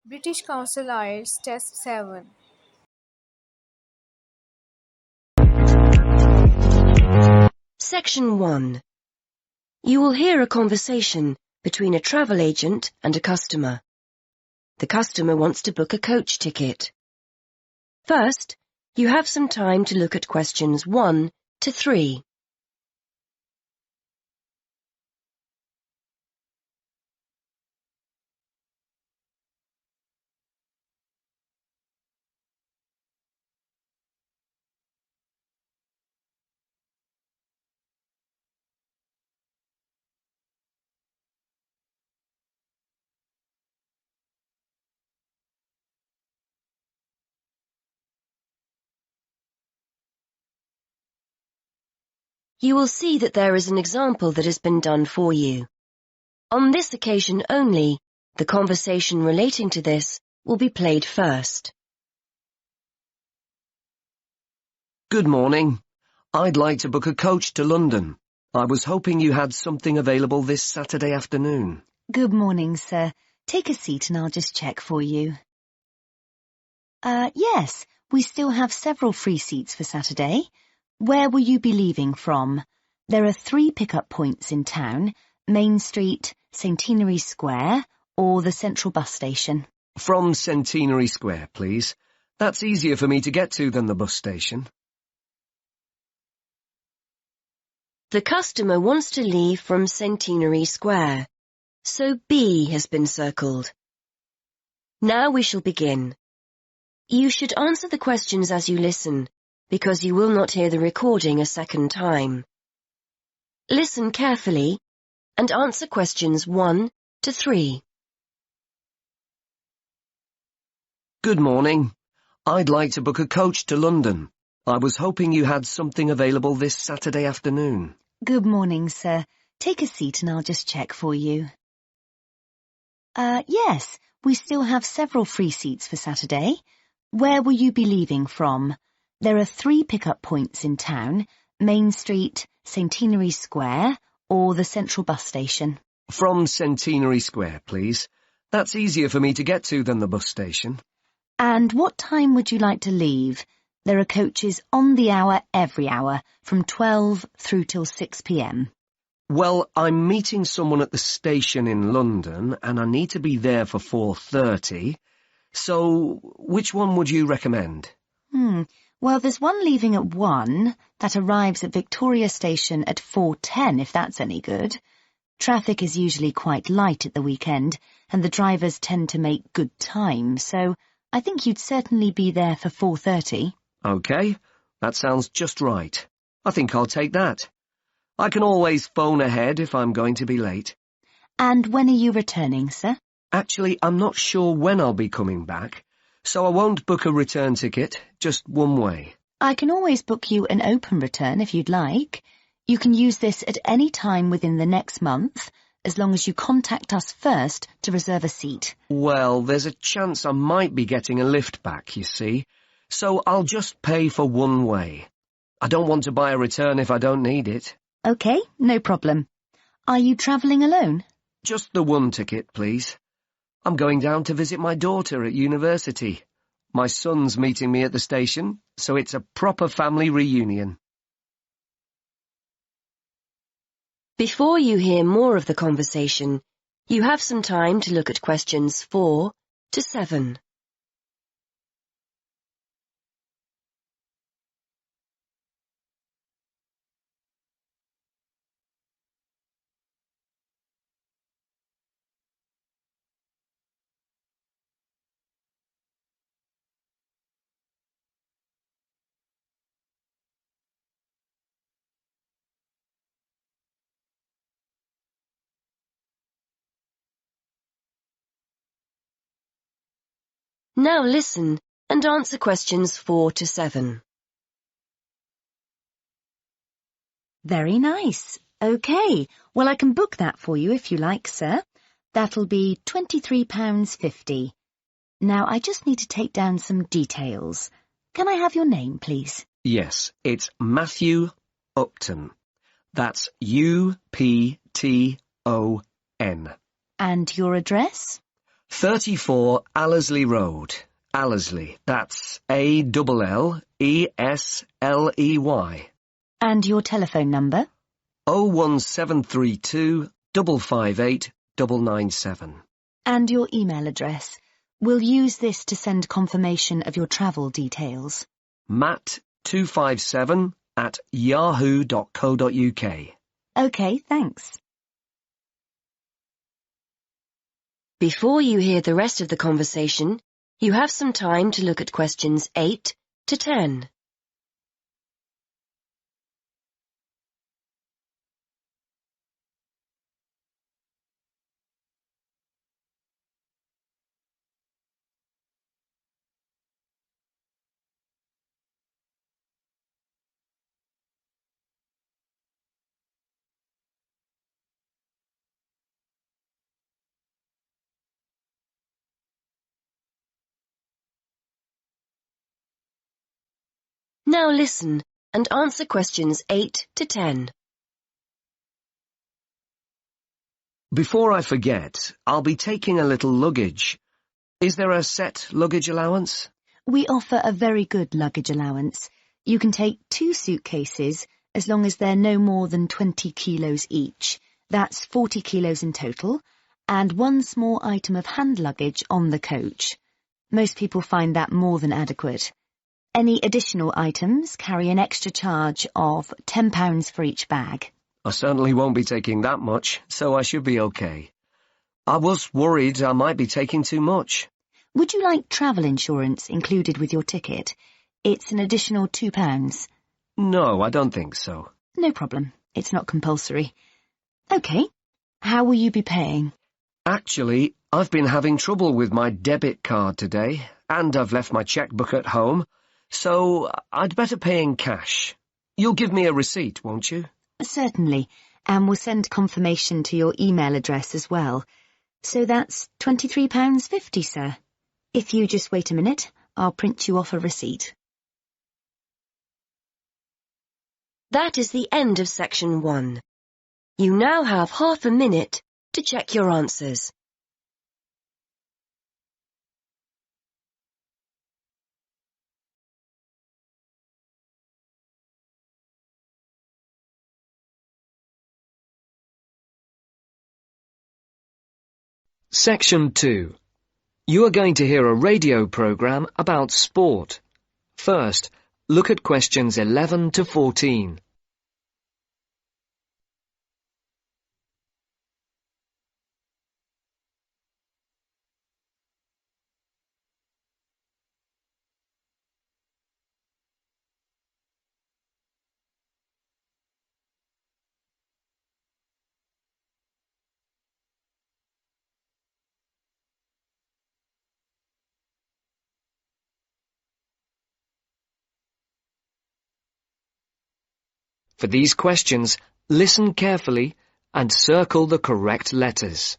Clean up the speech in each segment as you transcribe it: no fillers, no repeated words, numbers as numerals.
British Council IELTS Test 7. Section 1. You will hear a conversation between a travel agent and a customer. The customer wants to book a coach ticket. First, you have some time to look at questions 1 to 3. You will see that there is an example that has been done for you. On this occasion only, the conversation relating to this will be played first. Good morning. I'd like to book a coach to London. I was hoping you had something available this Saturday afternoon. Good morning, sir. Take a seat and I'll just check for you. Yes, we still have several free seats for Saturday. Where will you be leaving from? There are 3 pickup points in town: Main Street, Centenary Square, or the Central Bus Station. From Centenary Square, please. That's easier for me to get to than the bus station. The customer wants to leave from Centenary Square, so B has been circled. Now we shall begin. You should answer the questions as you listen, because you will not hear the recording a second time. Listen carefully and answer questions 1 to 3. Good morning. I'd like to book a coach to London. I was hoping you had something available this Saturday afternoon. Good morning, sir. Take a seat and I'll just check for you. Yes, we still have several free seats for Saturday. Where will you be leaving from? There are 3 pickup points in town: Main Street, Centenary Square, or the Central Bus Station. From Centenary Square, please. That's easier for me to get to than the bus station. And what time would you like to leave? There are coaches on the hour every hour, from 12 through till 6 p.m. Well, I'm meeting someone at the station in London, and I need to be there for 4:30. So, which one would you recommend? Well, there's one leaving at 1 that arrives at Victoria Station at 4:10, if that's any good. Traffic is usually quite light at the weekend, and the drivers tend to make good time, so I think you'd certainly be there for 4:30. OK, that sounds just right. I think I'll take that. I can always phone ahead if I'm going to be late. And when are you returning, sir? Actually, I'm not sure when I'll be coming back, so I won't book a return ticket, just one way. I can always book you an open return if you'd like. You can use this at any time within the next month, as long as you contact us first to reserve a seat. Well, there's a chance I might be getting a lift back, you see, so I'll just pay for one way. I don't want to buy a return if I don't need it. OK, no problem. Are you travelling alone? Just the one ticket, please. I'm going down to visit my daughter at university. My son's meeting me at the station, so it's a proper family reunion. Before you hear more of the conversation, you have some time to look at questions 4 to 7. Now listen and answer questions 4 to 7. Very nice. OK, well, I can book that for you if you like, sir. That'll be £23.50. Now, I just need to take down some details. Can I have your name, please? Yes, it's Matthew Upton. That's U-P-T-O-N. And your address? 34 Allersley Road. Allersley. That's Allesley. And your telephone number? 01732 558 997. And your email address. We'll use this to send confirmation of your travel details. matt257@yahoo.co.uk. OK, thanks. Before you hear the rest of the conversation, you have some time to look at questions 8 to 10. Now listen and answer questions 8 to 10. Before I forget, I'll be taking a little luggage. Is there a set luggage allowance? We offer a very good luggage allowance. You can take 2 suitcases as long as they're no more than 20 kilos each. That's 40 kilos in total, and 1 small item of hand luggage on the coach. Most people find that more than adequate. Any additional items carry an extra charge of £10 for each bag. I certainly won't be taking that much, so I should be okay. I was worried I might be taking too much. Would you like travel insurance included with your ticket? It's an additional £2. No, I don't think so. No problem. It's not compulsory. OK. How will you be paying? Actually, I've been having trouble with my debit card today, and I've left my checkbook at home, so I'd better pay in cash. You'll give me a receipt, won't you? Certainly, and we'll send confirmation to your email address as well. So that's £23.50, sir. If you just wait a minute, I'll print you off a receipt. That is the end of section 1. You now have half a minute to check your answers. Section 2. You are going to hear a radio program about sport. First, look at questions 11 to 14. For these questions, listen carefully and circle the correct letters.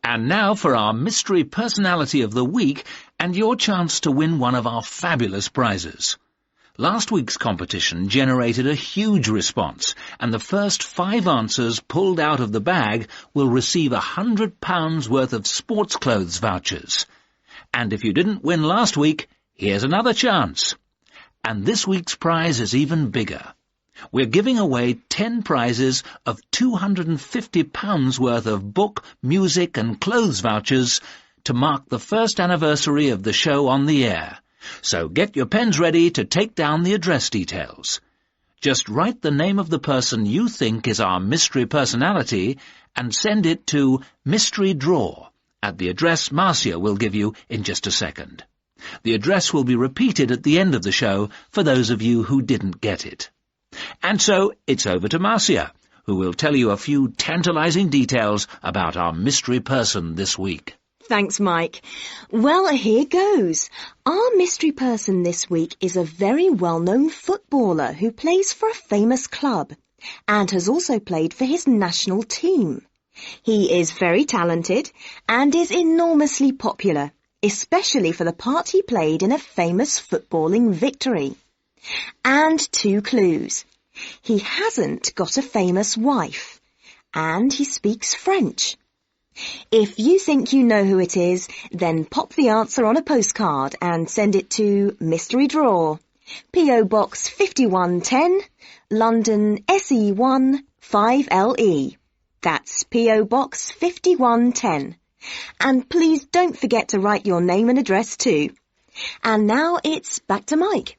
And now for our Mystery Personality of the Week and your chance to win one of our fabulous prizes. Last week's competition generated a huge response, and the first 5 answers pulled out of the bag will receive £100 worth of sports clothes vouchers. And if you didn't win last week, here's another chance. And this week's prize is even bigger. We're giving away 10 prizes of £250 worth of book, music and clothes vouchers to mark the first anniversary of the show on the air. So get your pens ready to take down the address details. Just write the name of the person you think is our mystery personality and send it to Mystery Draw at the address Marcia will give you in just a second. The address will be repeated at the end of the show for those of you who didn't get it. And so it's over to Marcia, who will tell you a few tantalizing details about our mystery person this week. Thanks, Mike. Well, here goes. Our mystery person this week is a very well-known footballer who plays for a famous club and has also played for his national team. He is very talented and is enormously popular, especially for the part he played in a famous footballing victory. And 2 clues. He hasn't got a famous wife, and he speaks French. If you think you know who it is, then pop the answer on a postcard and send it to Mystery Drawer, P.O. Box 5110, London SE1 5LE. That's P.O. Box 5110. And please don't forget to write your name and address too. And now it's back to Mike.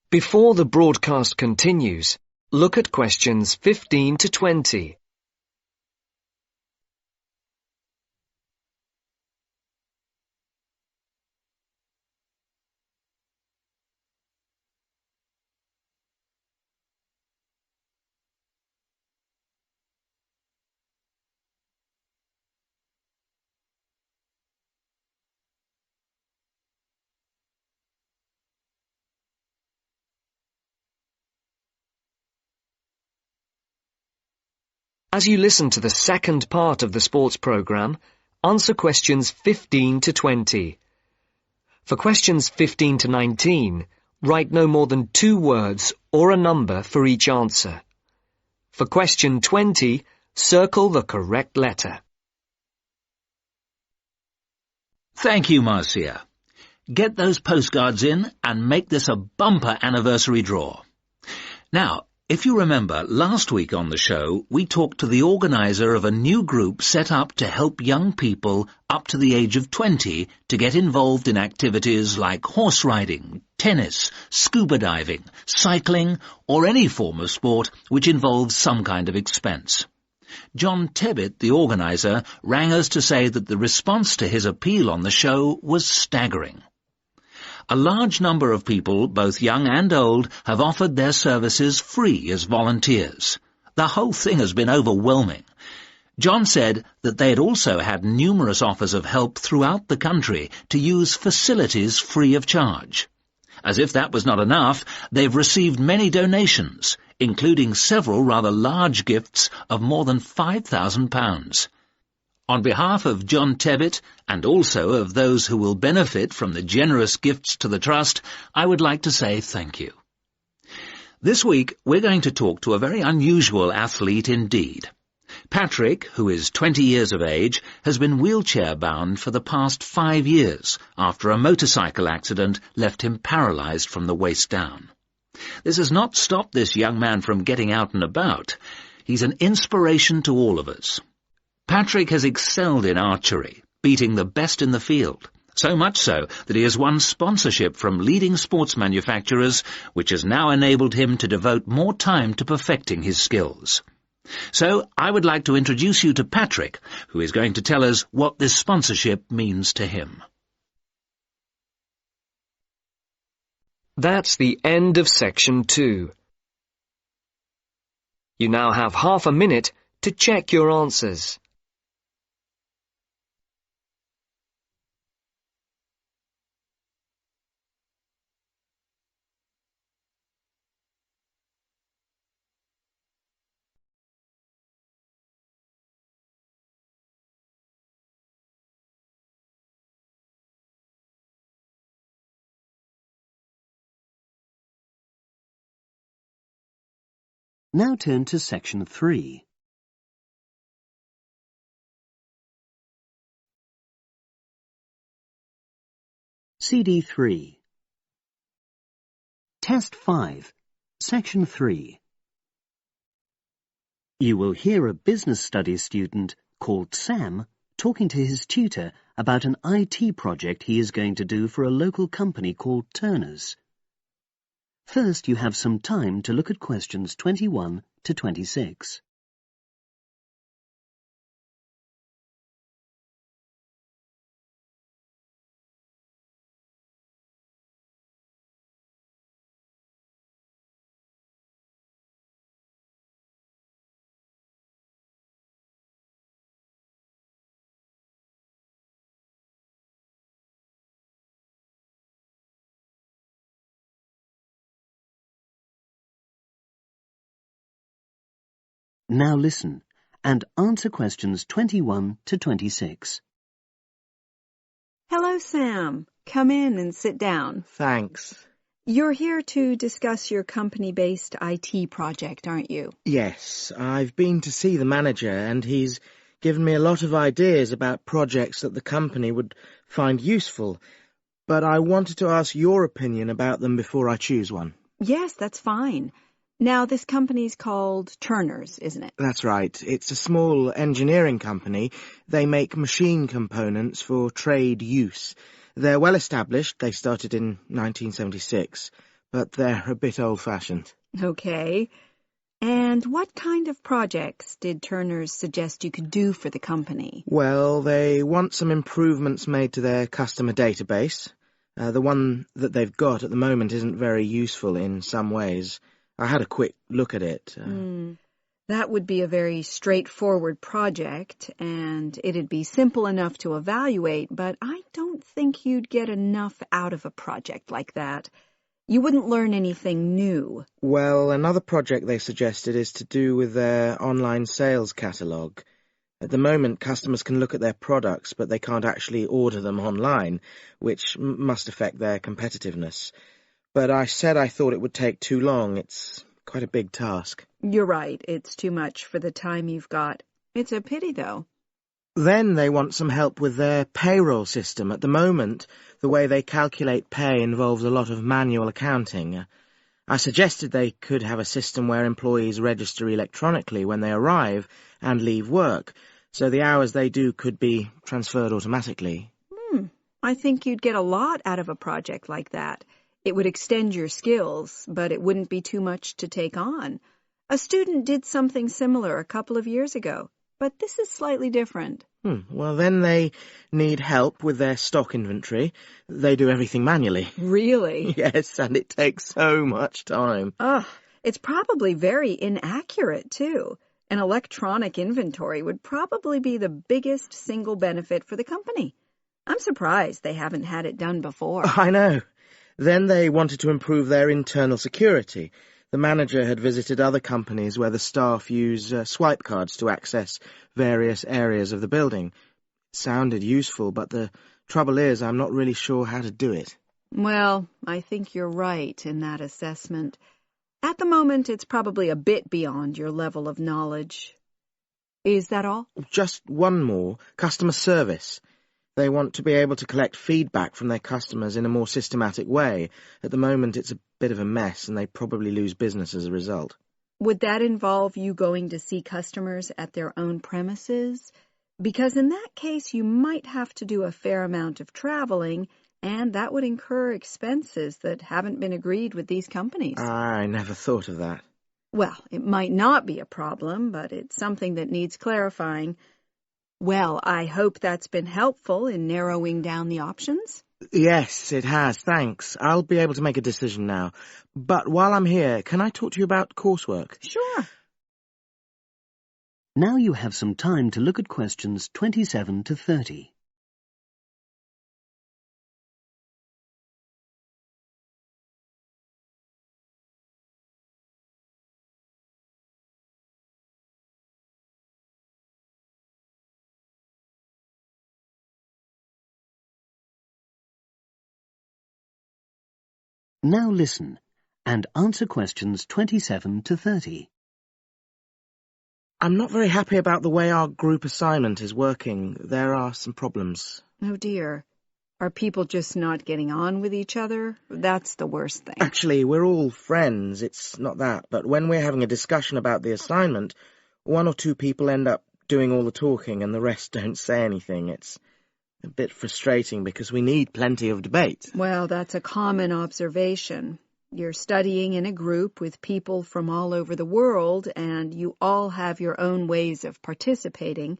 Before the broadcast continues, look at questions 15 to 20. As you listen to the second part of the sports programme, answer questions 15 to 20. For questions 15 to 19, write no more than 2 words or a number for each answer. For question 20, circle the correct letter. Thank you, Marcia. Get those postcards in and make this a bumper anniversary draw. Now, if you remember, last week on the show, we talked to the organiser of a new group set up to help young people up to the age of 20 to get involved in activities like horse riding, tennis, scuba diving, cycling, or any form of sport which involves some kind of expense. John Tebbit, the organiser, rang us to say that the response to his appeal on the show was staggering. A large number of people, both young and old, have offered their services free as volunteers. The whole thing has been overwhelming. John said that they had also had numerous offers of help throughout the country to use facilities free of charge. As if that was not enough, they've received many donations, including several rather large gifts of more than £5,000. On behalf of John Tebbit, and also of those who will benefit from the generous gifts to the Trust, I would like to say thank you. This week, we're going to talk to a very unusual athlete indeed. Patrick, who is 20 years of age, has been wheelchair-bound for the past 5 years after a motorcycle accident left him paralysed from the waist down. This has not stopped this young man from getting out and about. He's an inspiration to all of us. Patrick has excelled in archery, beating the best in the field, so much so that he has won sponsorship from leading sports manufacturers, which has now enabled him to devote more time to perfecting his skills. So I would like to introduce you to Patrick, who is going to tell us what this sponsorship means to him. That's the end of section 2. You now have half a minute to check your answers. Now turn to section 3. CD 3. Test 5, Section 3. You will hear a business studies student called Sam talking to his tutor about an IT project he is going to do for a local company called Turner's. First, you have some time to look at questions 21 to 26. Now listen and answer questions 21 to 26. Hello, Sam. Come in and sit down. Thanks. You're here to discuss your company-based IT project, aren't you? Yes, I've been to see the manager and he's given me a lot of ideas about projects that the company would find useful, but I wanted to ask your opinion about them before I choose one. Yes, that's fine. Now, this company's called Turner's, isn't it? That's right. It's a small engineering company. They make machine components for trade use. They're well established. They started in 1976, but they're a bit old-fashioned. Okay. And what kind of projects did Turner's suggest you could do for the company? Well, they want some improvements made to their customer database. The one that they've got at the moment isn't very useful in some ways. I had a quick look at it. That would be a very straightforward project, and it'd be simple enough to evaluate, but I don't think you'd get enough out of a project like that. You wouldn't learn anything new. Well, another project they suggested is to do with their online sales catalogue. At the moment, customers can look at their products, but they can't actually order them online, which must affect their competitiveness. But I said I thought it would take too long. It's quite a big task. You're right. It's too much for the time you've got. It's a pity, though. Then they want some help with their payroll system. At the moment, the way they calculate pay involves a lot of manual accounting. I suggested they could have a system where employees register electronically when they arrive and leave work, so the hours they do could be transferred automatically. I think you'd get a lot out of a project like that. It would extend your skills, but it wouldn't be too much to take on. A student did something similar a couple of years ago, but this is slightly different. Well, then they need help with their stock inventory. They do everything manually. Really? Yes, and it takes so much time. It's probably very inaccurate, too. An electronic inventory would probably be the biggest single benefit for the company. I'm surprised they haven't had it done before. I know. Then they wanted to improve their internal security. The manager had visited other companies where the staff use swipe cards to access various areas of the building. It sounded useful, but the trouble is I'm not really sure how to do it. Well, I think you're right in that assessment. At the moment, it's probably a bit beyond your level of knowledge. Is that all? Just one more. Customer service. They want to be able to collect feedback from their customers in a more systematic way. At the moment, it's a bit of a mess, and they probably lose business as a result. Would that involve you going to see customers at their own premises? Because in that case, you might have to do a fair amount of traveling, and that would incur expenses that haven't been agreed with these companies. I never thought of that. Well, it might not be a problem, but it's something that needs clarifying. Well, I hope that's been helpful in narrowing down the options. Yes, it has, thanks. I'll be able to make a decision now. But while I'm here, can I talk to you about coursework? Sure. Now you have some time to look at questions 27 to 30. Now listen and answer questions 27 to 30. I'm not very happy about the way our group assignment is working. There are some problems. Oh, dear. Are people just not getting on with each other? That's the worst thing. Actually, we're all friends. It's not that. But when we're having a discussion about the assignment, one or two people end up doing all the talking and the rest don't say anything. It's a bit frustrating because we need plenty of debate. Well, that's a common observation. You're studying in a group with people from all over the world, and you all have your own ways of participating.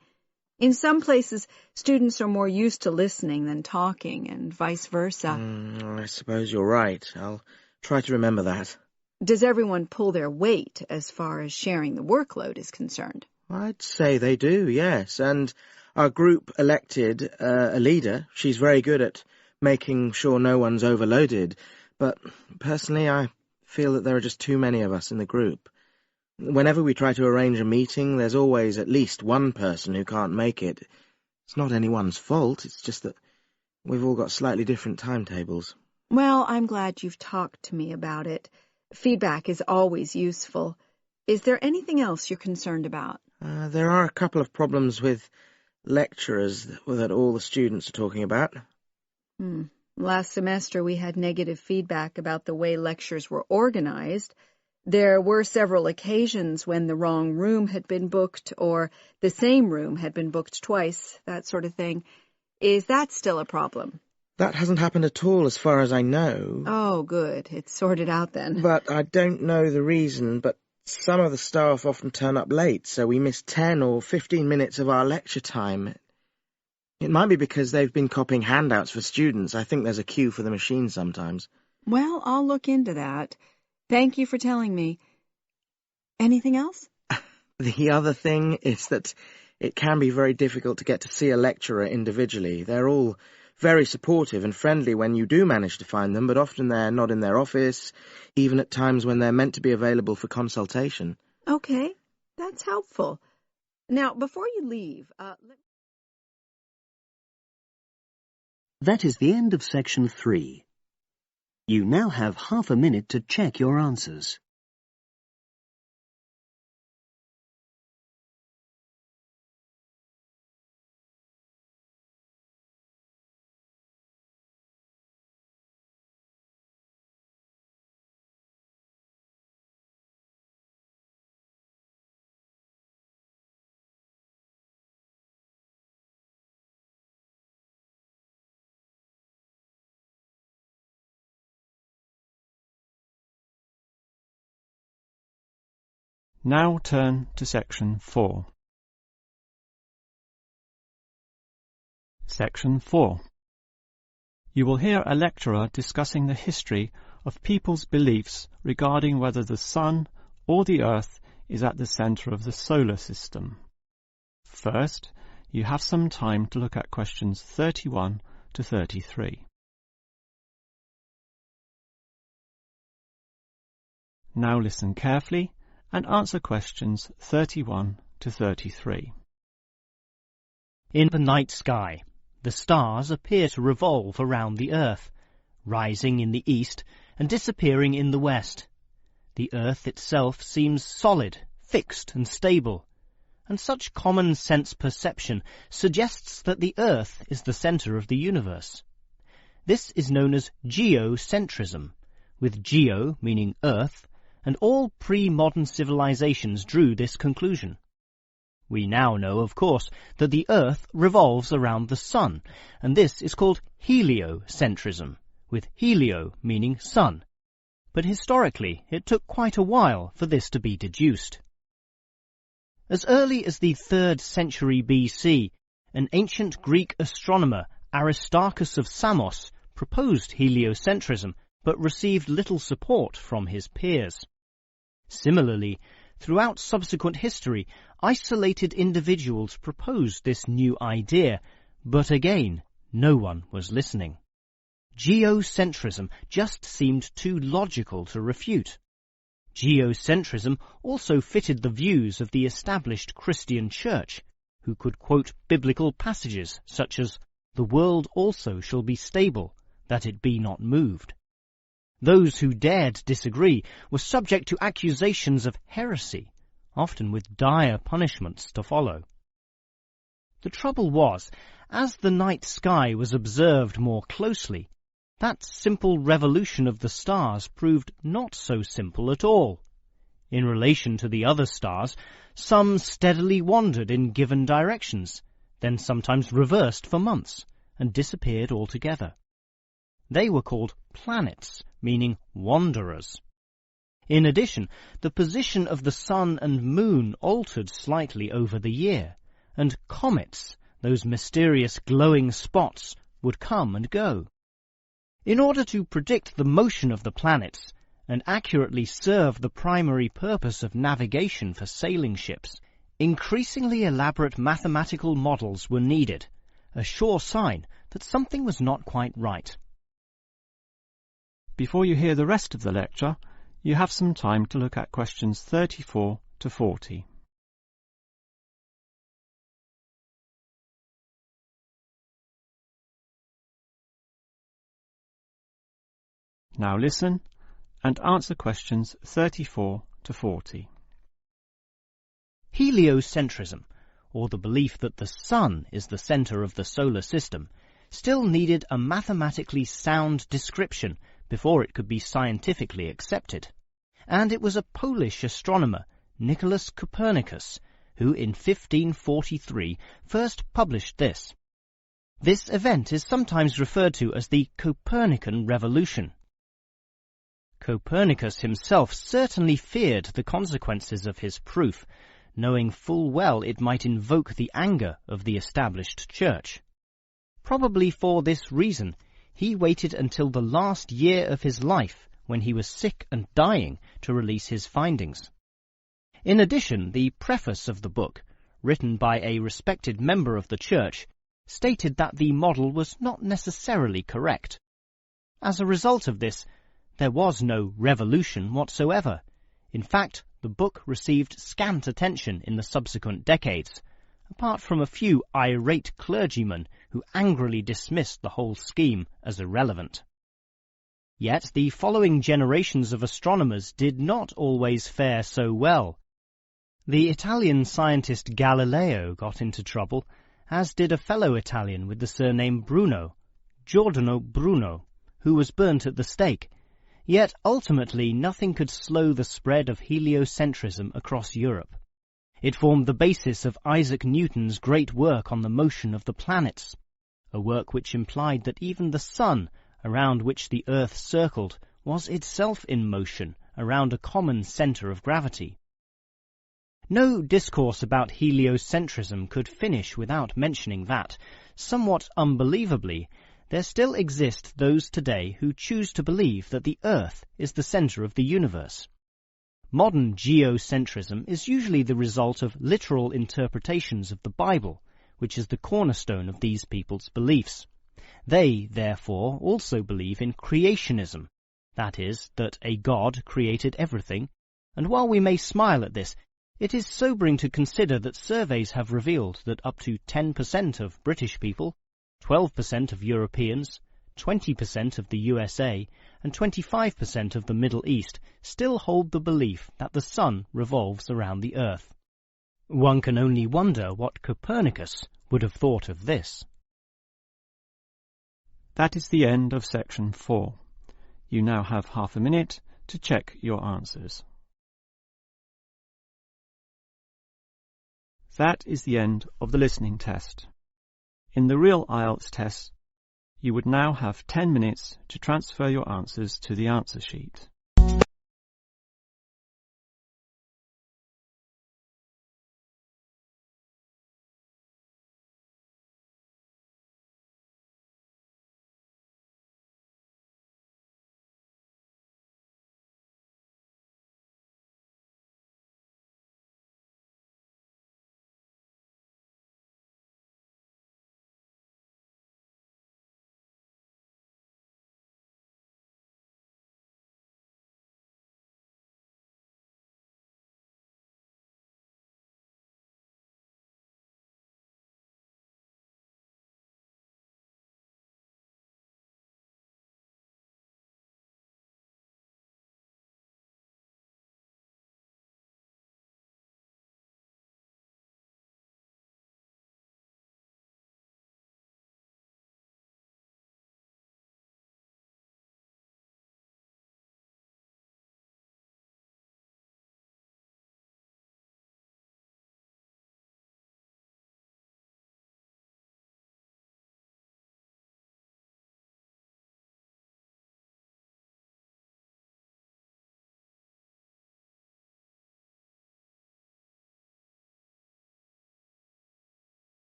In some places, students are more used to listening than talking, and vice versa. I suppose you're right. I'll try to remember that. Does everyone pull their weight as far as sharing the workload is concerned? I'd say they do, yes. And our group elected a leader. She's very good at making sure no one's overloaded. But personally, I feel that there are just too many of us in the group. Whenever we try to arrange a meeting, there's always at least one person who can't make it. It's not anyone's fault, it's just that we've all got slightly different timetables. Well, I'm glad you've talked to me about it. Feedback is always useful. Is there anything else you're concerned about? There are a couple of problems with lecturers that all the students are talking about. Last semester we had negative feedback about the way lectures were organized. There were several occasions when the wrong room had been booked or the same room had been booked twice, that sort of thing. Is that still a problem? That hasn't happened at all as far as I know. Oh, good. It's sorted out then. But I don't know the reason, but some of the staff often turn up late, so we miss 10 or 15 minutes of our lecture time. It might be because they've been copying handouts for students. I think there's a queue for the machine sometimes. Well, I'll look into that. Thank you for telling me. Anything else? The other thing is that it can be very difficult to get to see a lecturer individually. They're all very supportive and friendly when you do manage to find them, but often they're not in their office, even at times when they're meant to be available for consultation. Okay, that's helpful. Now, before you leave, That is the end of section 3. You now have half a minute to check your answers. Now turn to section 4. Section 4. You will hear a lecturer discussing the history of people's beliefs regarding whether the Sun or the Earth is at the centre of the solar system. First, you have some time to look at questions 31 to 33. Now listen carefully and answer questions 31 to 33. In the night sky, the stars appear to revolve around the Earth, rising in the east and disappearing in the west. The Earth itself seems solid, fixed and stable, and such common sense perception suggests that the Earth is the centre of the universe. This is known as geocentrism, with geo meaning Earth, and all pre-modern civilizations drew this conclusion. We now know, of course, that the Earth revolves around the Sun, and this is called heliocentrism, with helio meaning sun. But historically, it took quite a while for this to be deduced. As early as the 3rd century BC, an ancient Greek astronomer, Aristarchus of Samos, proposed heliocentrism, but received little support from his peers. Similarly, throughout subsequent history, isolated individuals proposed this new idea, but again, no one was listening. Geocentrism just seemed too logical to refute. Geocentrism also fitted the views of the established Christian Church, who could quote biblical passages such as, "The world also shall be stable, that it be not moved." Those who dared disagree were subject to accusations of heresy, often with dire punishments to follow. The trouble was, as the night sky was observed more closely, that simple revolution of the stars proved not so simple at all. In relation to the other stars, some steadily wandered in given directions, then sometimes reversed for months, and disappeared altogether. They were called planets, meaning wanderers. In addition, the position of the Sun and Moon altered slightly over the year, and comets, those mysterious glowing spots, would come and go. In order to predict the motion of the planets, and accurately serve the primary purpose of navigation for sailing ships, increasingly elaborate mathematical models were needed, a sure sign that something was not quite right. Before you hear the rest of the lecture, you have some time to look at questions 34 to 40. Now listen and answer questions 34 to 40. Heliocentrism, or the belief that the Sun is the centre of the solar system, still needed a mathematically sound description before it could be scientifically accepted. And it was a Polish astronomer, Nicholas Copernicus, who in 1543 first published this. This event is sometimes referred to as the Copernican Revolution. Copernicus himself certainly feared the consequences of his proof, knowing full well it might invoke the anger of the established church. Probably for this reason, he waited until the last year of his life, when he was sick and dying, to release his findings. In addition, the preface of the book, written by a respected member of the church, stated that the model was not necessarily correct. As a result of this, there was no revolution whatsoever. In fact, the book received scant attention in the subsequent decades, apart from a few irate clergymen who angrily dismissed the whole scheme as irrelevant. Yet the following generations of astronomers did not always fare so well. The Italian scientist Galileo got into trouble, as did a fellow Italian with the surname Bruno, Giordano Bruno, who was burnt at the stake. Yet ultimately nothing could slow the spread of heliocentrism across Europe. It formed the basis of Isaac Newton's great work on the motion of the planets, a work which implied that even the Sun, around which the Earth circled, was itself in motion around a common centre of gravity. No discourse about heliocentrism could finish without mentioning that, somewhat unbelievably, there still exist those today who choose to believe that the Earth is the centre of the universe. Modern geocentrism is usually the result of literal interpretations of the Bible, which is the cornerstone of these people's beliefs. They, therefore, also believe in creationism, that is, that a God created everything, and while we may smile at this, it is sobering to consider that surveys have revealed that up to 10% of British people, 12% of Europeans, 20% of the USA, and 25% of the Middle East still hold the belief that the Sun revolves around the Earth. One can only wonder what Copernicus would have thought of this. That is the end of section 4. You now have half a minute to check your answers. That is the end of the listening test. In the real IELTS test, you would now have 10 minutes to transfer your answers to the answer sheet.